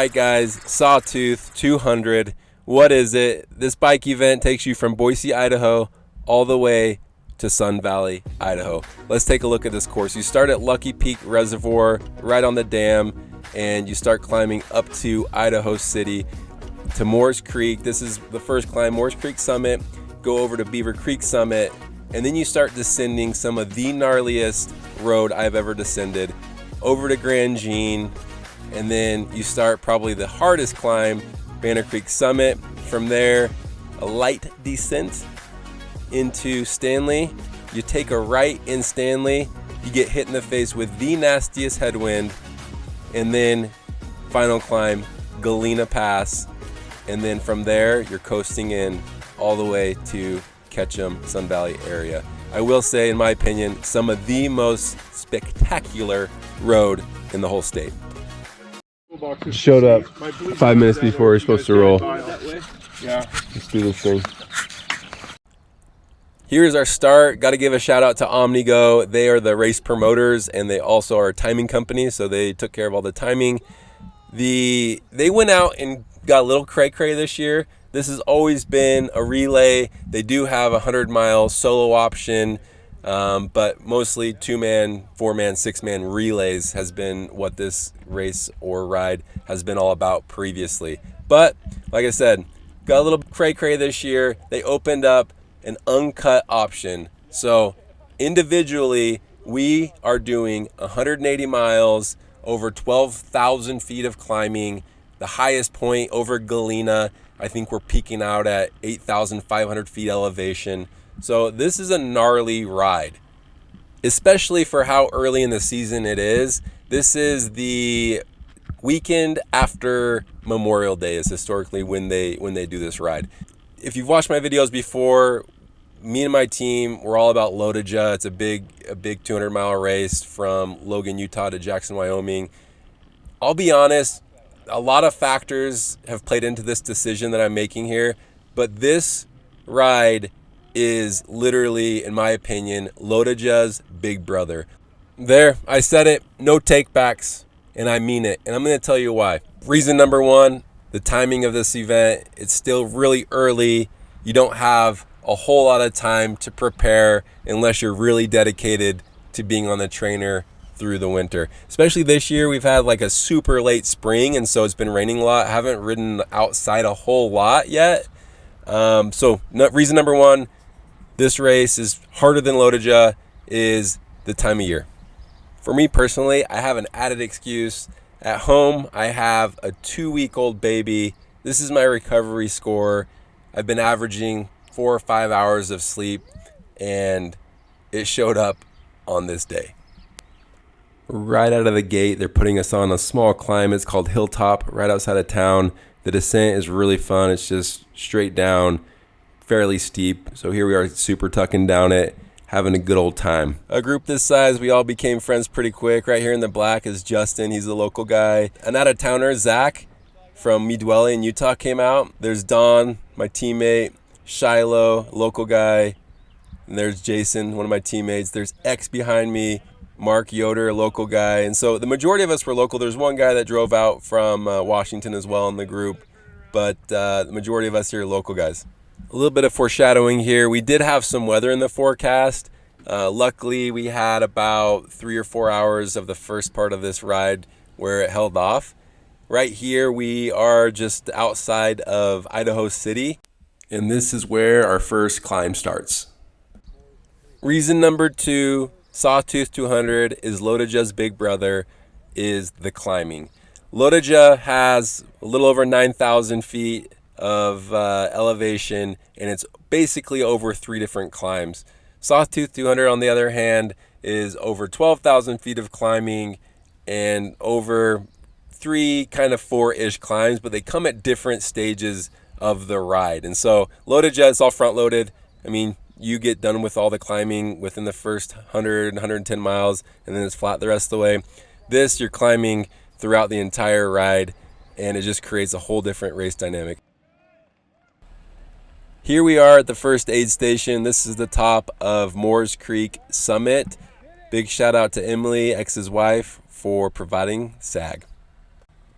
right, guys, Sawtooth 200. What is it? This bike event takes you from Boise, Idaho, all the way to Sun Valley, Idaho. Let's take a look at this course. You start at Lucky Peak Reservoir, right on the dam, and you start climbing up to Idaho City, to Moores Creek. This is the first climb, Moores Creek Summit. Go over to Beaver Creek Summit, and then you start descending some of the gnarliest road I've ever descended, over to Grand Jean, and then you start probably the hardest climb, Banner Creek Summit. From there, a light descent into Stanley. You take a right in Stanley, you get hit in the face with the nastiest headwind, and then final climb, Galena Pass, and then from there, you're coasting in all the way to Ketchum, Sun Valley area. I will say, in my opinion, some of the most spectacular road in the whole state. Showed up 5 minutes before we're supposed to roll. Yeah. Let's do this thing. Here's our start. Got to give a shout out to OmniGo. They are the race promoters, and they also are a timing company, so they took care of all the timing. They went out and got a little cray-cray this year. This has always been a relay. They do have a 100-mile solo option, but mostly 2-man, 4-man, 6-man relays has been what this race or ride has been all about previously. But like I said, got a little cray-cray this year. They opened up an uncut option. So individually, we are doing 180 miles, over 12,000 feet of climbing. The highest point over Galena, I think we're peaking out at 8,500 feet elevation. So this is a gnarly ride, especially for how early in the season it is. This is the weekend after Memorial Day is historically when they do this ride. If you've watched my videos before, me and my team, we're all about LOTOJA. It's a big 200-mile race from Logan, Utah to Jackson, Wyoming. I'll be honest, a lot of factors have played into this decision that I'm making here, but this ride is literally, in my opinion, LOTOJA's big brother. There, I said it, no takebacks, and I mean it, and I'm going to tell you why. Reason number one, the timing of this event. It's still really early. You don't have a whole lot of time to prepare unless you're really dedicated to being on the trainer through the winter. Especially this year, we've had like a super late spring, and so it's been raining a lot. I haven't ridden outside a whole lot yet. Reason number one, this race is harder than LOTOJA, is the time of year. For me personally, I have an added excuse. At home, I have a 2-week-old baby. This is my recovery score. I've been averaging 4 or 5 hours of sleep, and it showed up on this day. Right out of the gate, they're putting us on a small climb. It's called Hilltop, right outside of town. The descent is really fun. It's just straight down, fairly steep. So here we are, super tucking down it, having a good old time. A group this size, we all became friends pretty quick. Right here in the black is Justin. He's a local guy. An out-of-towner, Zach, from Midwelly in Utah, came out. There's Don, my teammate. Shiloh, local guy. And there's Jason, one of my teammates. There's X behind me. Mark Yoder, a local guy. And so the majority of us were local. There's one guy that drove out from Washington as well in the group. But the majority of us here are local guys. A little bit of foreshadowing here. We did have some weather in the forecast. Luckily, we had about 3 or 4 hours of the first part of this ride where it held off. Right here, we are just outside of Idaho City. And this is where our first climb starts. Reason number two, Sawtooth 200 is LOTOJA's big brother, is the climbing. LOTOJA has a little over 9,000 feet of elevation, and it's basically over 3 different climbs. Sawtooth 200, on the other hand, is over 12,000 feet of climbing and over 3, kind of 4-ish climbs, but they come at different stages of the ride. And so LOTOJA is all front loaded. I mean, you get done with all the climbing within the first 100, 110 miles, and then it's flat the rest of the way. This, you're climbing throughout the entire ride, and it just creates a whole different race dynamic. Here we are at the first aid station. This is the top of Moores Creek Summit. Big shout out to Emily, X's wife, for providing SAG.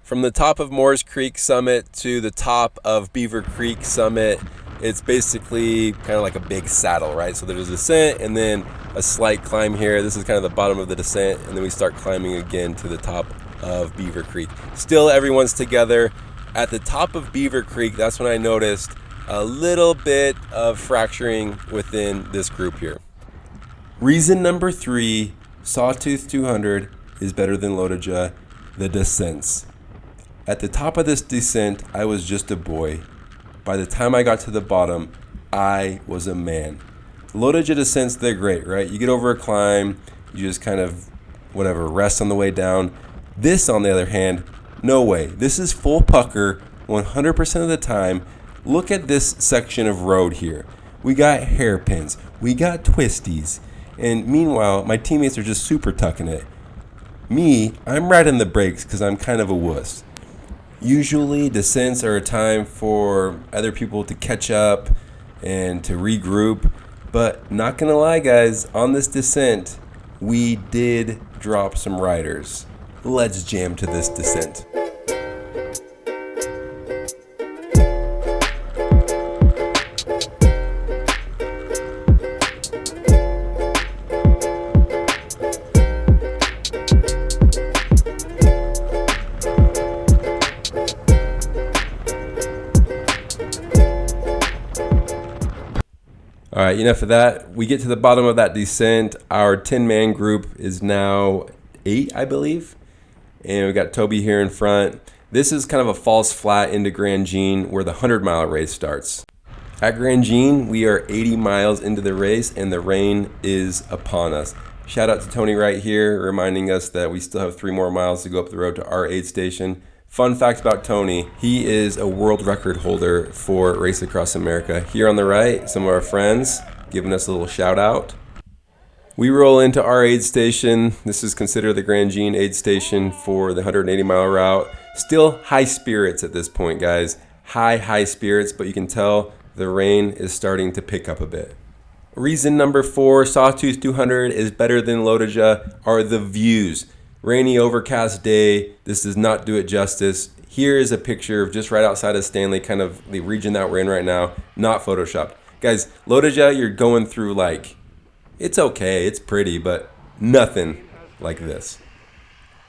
From the top of Moores Creek Summit to the top of Beaver Creek Summit, it's basically kind of like a big saddle, right? So there's a descent and then a slight climb here. This is kind of the bottom of the descent, and then we start climbing again to the top of Beaver Creek. Still, everyone's together. At the top of Beaver Creek, that's when I noticed a little bit of fracturing within this group here. Reason number 3, Sawtooth 200 is better than LOTOJA, the descents. At the top of this descent, I was just a boy. By the time I got to the bottom, I was a man. LOTOJA descents, they're great, right? You get over a climb, you just kind of, whatever, rest on the way down. This, on the other hand, no way. This is full pucker 100% of the time. Look at this section of road here. We got hairpins, we got twisties, and meanwhile, my teammates are just super tucking it. Me, I'm riding the brakes because I'm kind of a wuss. Usually descents are a time for other people to catch up and to regroup, but not gonna lie guys, on this descent, we did drop some riders. Let's jam to this descent. All right, enough of that. We get to the bottom of that descent. Our 10-man group is now 8, I believe. And we got Toby here in front. This is kind of a false flat into Grand Jean where the 100-mile race starts. At Grand Jean, we are 80 miles into the race and the rain is upon us. Shout out to Tony right here, reminding us that we still have 3 more miles to go up the road to our aid station. Fun fact about Tony, he is a world record holder for Race Across America. Here on the right, some of our friends giving us a little shout out. We roll into our aid station. This is considered the Grand Jean aid station for the 180-mile route. Still high spirits at this point, guys. High spirits, but you can tell the rain is starting to pick up a bit. Reason number 4, Sawtooth 200 is better than LOTOJA are the views. Rainy, overcast day. This does not do it justice. Here is a picture of just right outside of Stanley, kind of the region that we're in right now, not photoshopped. Guys, LOTOJA, you're going through like, it's okay, it's pretty, but nothing like this.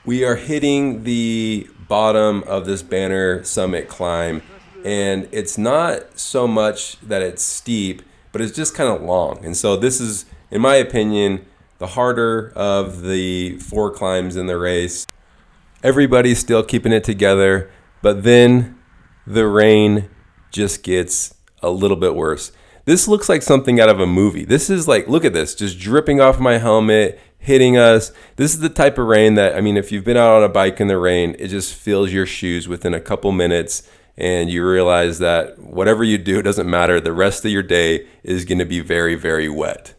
We are hitting the bottom of this banner summit climb, and it's not so much that it's steep, but it's just kind of long. And so this is, in my opinion, the harder of the 4 climbs in the race. Everybody's still keeping it together, but then the rain just gets a little bit worse. This looks like something out of a movie. This is like, look at this, just dripping off my helmet, hitting us. This is the type of rain that, I mean, if you've been out on a bike in the rain, it just fills your shoes within a couple minutes, and you realize that whatever you do, it doesn't matter. The rest of your day is going to be very, very wet.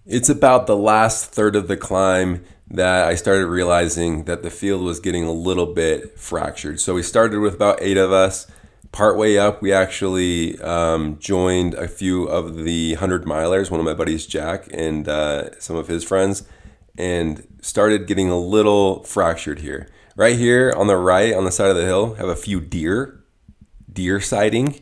It's about the last third of the climb that I started realizing that the field was getting a little bit fractured. So we started with about 8 of us. Partway up, we actually joined a few of the 100-milers, one of my buddies, Jack, and some of his friends, and started getting a little fractured here. Right here on the right, on the side of the hill, have a few deer sighting.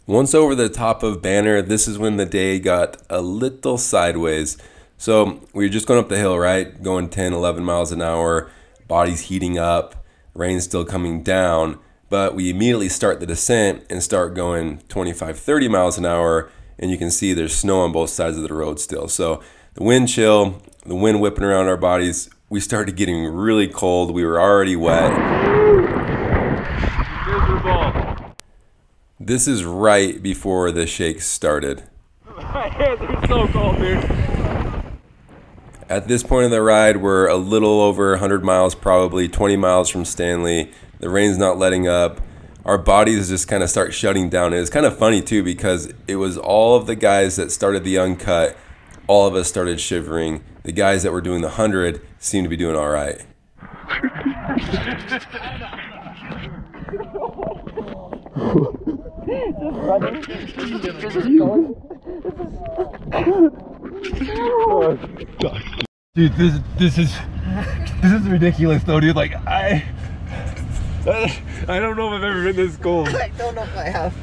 Once over the top of Banner, this is when the day got a little sideways. So we were just going up the hill, right? Going 10, 11 miles an hour, body's heating up, rain's still coming down, but we immediately start the descent and start going 25, 30 miles an hour, and you can see there's snow on both sides of the road still. So the wind chill, the wind whipping around our bodies, we started getting really cold. We were already wet. Miserable. This is right before the shakes started. My hands are so cold, dude. At this point in the ride, we're a little over 100 miles, probably 20 miles from Stanley. The rain's not letting up. Our bodies just kind of start shutting down. And it's kind of funny too, because it was all of the guys that started the Uncut, all of us started shivering. The guys that were doing the 100 seemed to be doing all right. Dude, this is ridiculous though, dude. Like I don't know if I've ever been this cold. I don't know if I have.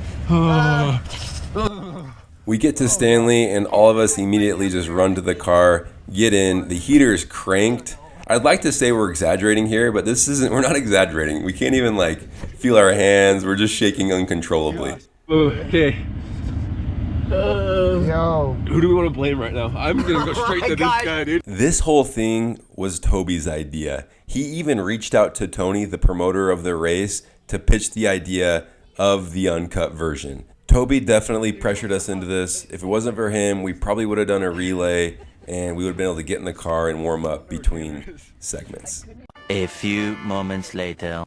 We get to Stanley and all of us immediately just run to the car, get in. The heater is cranked. I'd like to say we're exaggerating here, but we're not exaggerating. We can't even like feel our hands. We're just shaking uncontrollably. Okay. Yo. Who do we want to blame right now? I'm gonna go straight to this guy, dude. This whole thing was Toby's idea. He even reached out to Tony, the promoter of the race, to pitch the idea of the uncut version. Toby definitely pressured us into this. If it wasn't for him, we probably would have done a relay and we would have been able to get in the car and warm up between segments. A few moments later.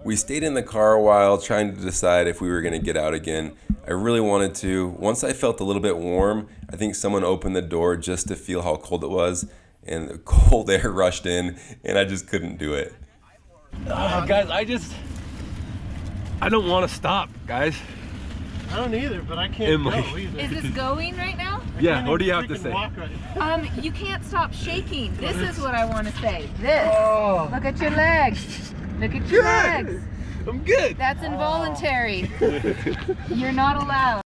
We stayed in the car a while trying to decide if we were going to get out again. I really wanted to. Once I felt a little bit warm, I think someone opened the door just to feel how cold it was, and the cold air rushed in and I just couldn't do it. Guys, I don't want to stop, guys. I don't either, but I can't go either. Is this going right now? Yeah, what do you have to say? You can't stop shaking. This is what I want to say. This. Oh. Look at your legs. Look at your legs. I'm good. That's involuntary. You're not allowed.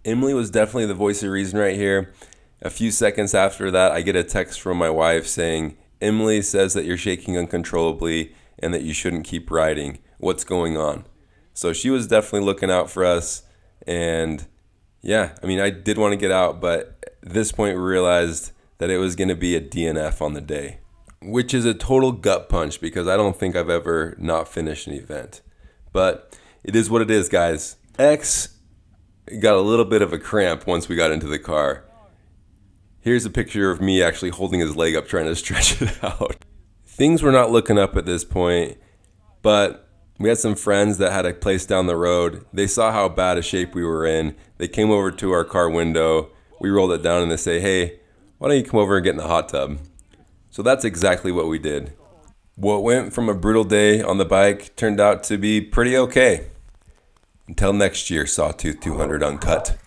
Emily was definitely the voice of reason right here. A few seconds after that, I get a text from my wife saying, Emily says that you're shaking uncontrollably and that you shouldn't keep riding. What's going on? So she was definitely looking out for us. And yeah, I mean, I did want to get out, but at this point we realized that it was going to be a DNF on the day, which is a total gut punch because I don't think I've ever not finished an event. But it is what it is, guys. X got a little bit of a cramp once we got into the car. Here's a picture of me actually holding his leg up trying to stretch it out. Things were not looking up at this point, but we had some friends that had a place down the road. They saw how bad a shape we were in. They came over to our car window. We rolled it down and they say, hey, why don't you come over and get in the hot tub? So that's exactly what we did. What went from a brutal day on the bike turned out to be pretty okay. Until next year, Sawtooth 200 Uncut.